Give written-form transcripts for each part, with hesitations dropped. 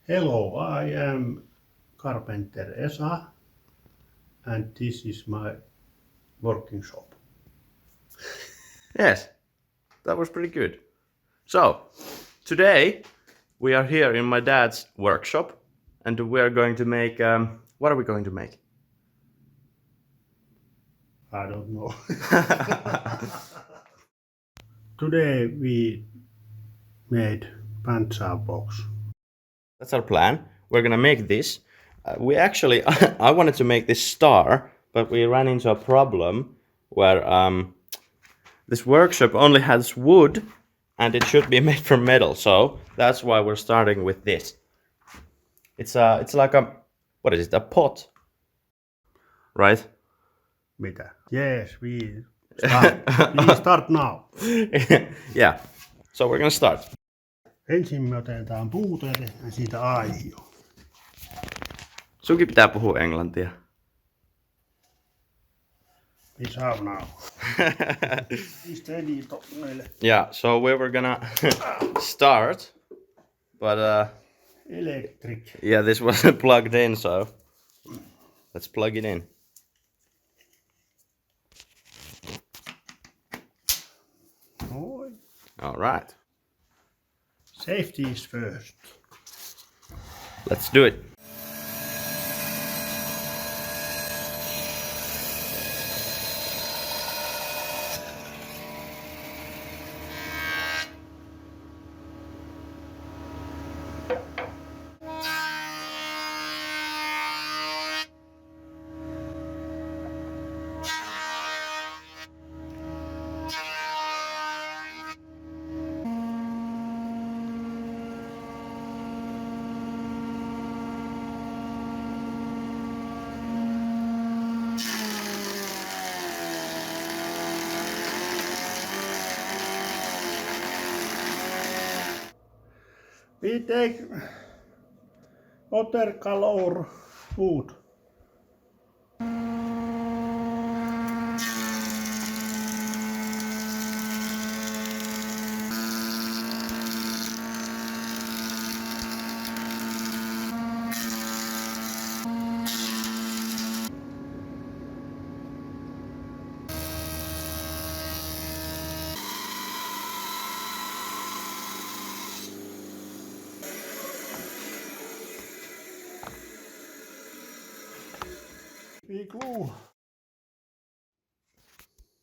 Hello, I am Carpenter Esa, and this is my working shop. Yes, that was pretty good. So, today we are here in my dad's workshop and we are going to make. What are we going to make? I don't know. Today we made Bandsaw box. That's our plan. We're gonna make this. We actually, I wanted to make this star, but we ran into a problem where this workshop only has wood and it should be made from metal. So that's why we're starting with this. It's like what is it? A pot, right? Mitä? Yes, we start. We start now. Yeah. So we're gonna start. Ensin me otetaan puuta ja tehdään siitä aihio. Sunkin pitää puhua englantia. We have now. Yeah, so we were gonna start, but Electric. yeah, this wasn't plugged in, so let's plug it in. Oi. All right, Safety is first. let's do it. We take watercolor wood. We glue.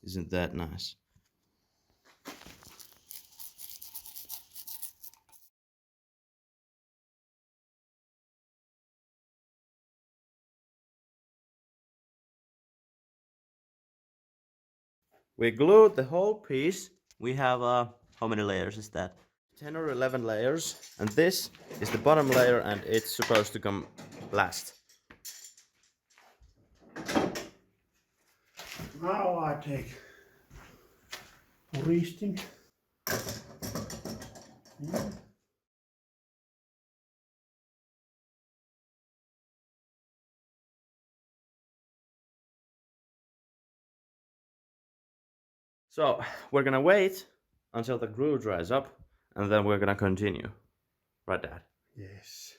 Isn't that nice? We glued the whole piece. We have how many layers is that? 10 or 11 layers, and this is the bottom layer, and it's supposed to come last. Now I take puristin. So we're gonna wait until the glue dries up, and then we're gonna continue. Right, Dad? Yes.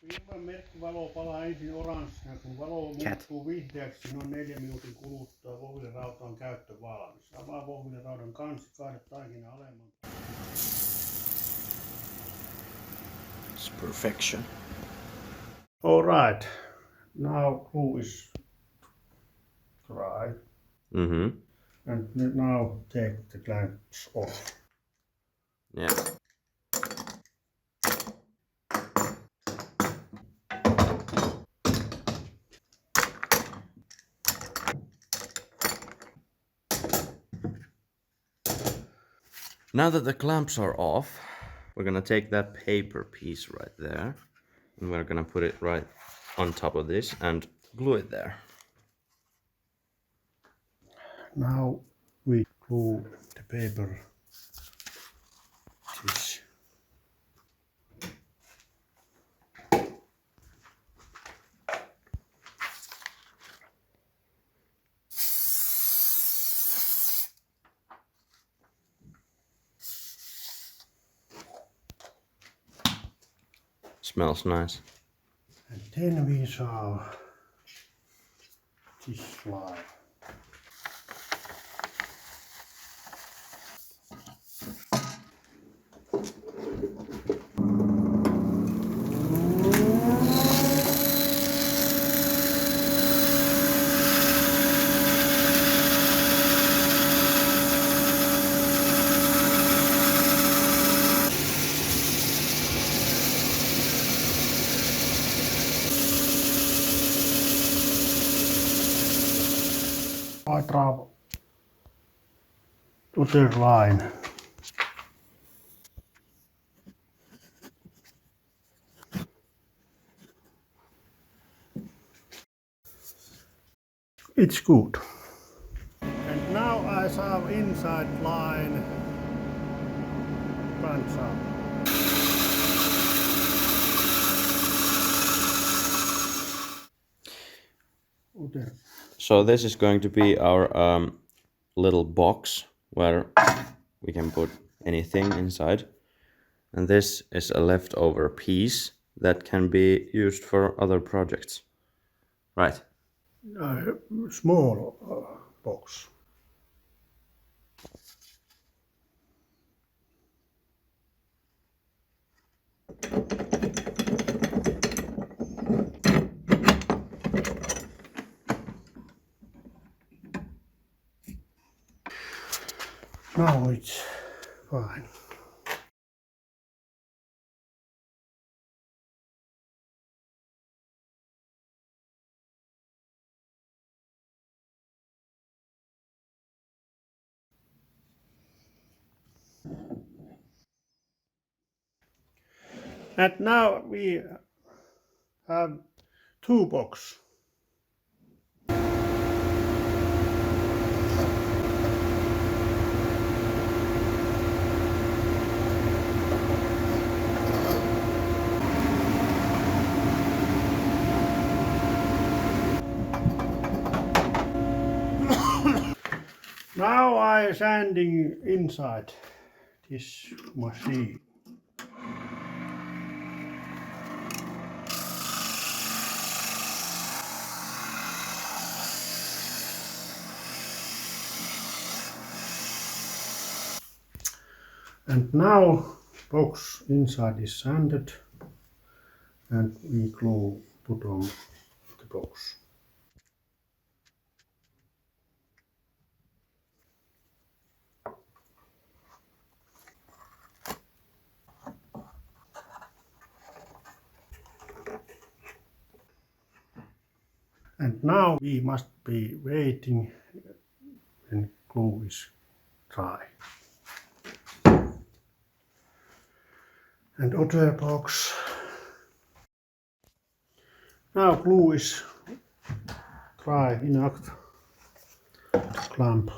Ilman merkkivalo palaa ensin oranssina. Kun valo muuttuu vihreäksi noin 4 minuutin kuluttua, vohvilirauta on käyttö valmis. Avaa vohviliraudan kansi, kaada taikina alemman. It's perfection. All right. Now glue is dry. Mm-hmm. And now take the clamps off. Yeah. Now that the clamps are off, we're gonna take that paper piece right there, and we're gonna put it right on top of this and glue it there. Now we glue the paper. This. Smells nice. And then we saw this slide. I draw other line. It's good. And now I saw inside line Bandsaw. Other. So this is going to be our little box where we can put anything inside. And this is a leftover piece that can be used for other projects. Right. Small box. Now it's fine. And now we have two boxes. Now I sanding inside this machine. And now box inside is sanded and we put on the box. And now we must be waiting when glue is dry. And other box. Now glue is dry enough to clamp.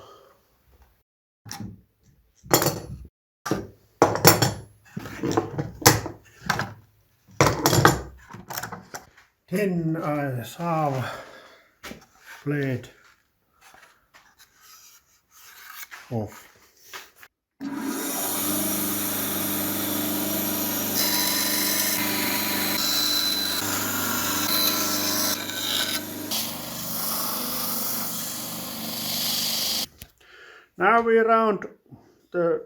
Then I saw blade off. Now we round the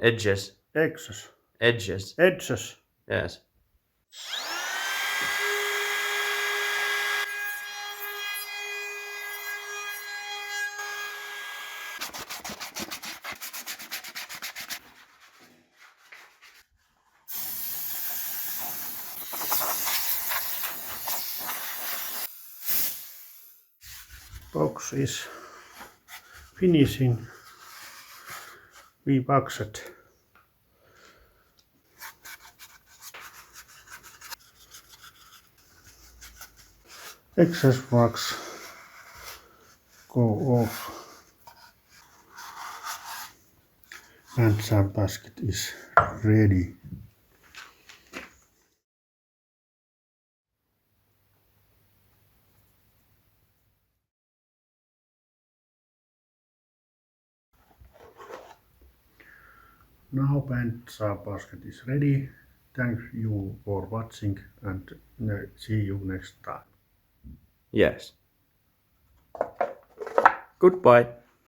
Edges. edges. Edges. Edges. Yes. Box is finishing. We box it. Excess wax go off. Bandsaw basket is ready. Now bandsaw basket is ready. Thank you for watching and see you next time. Yes. Goodbye.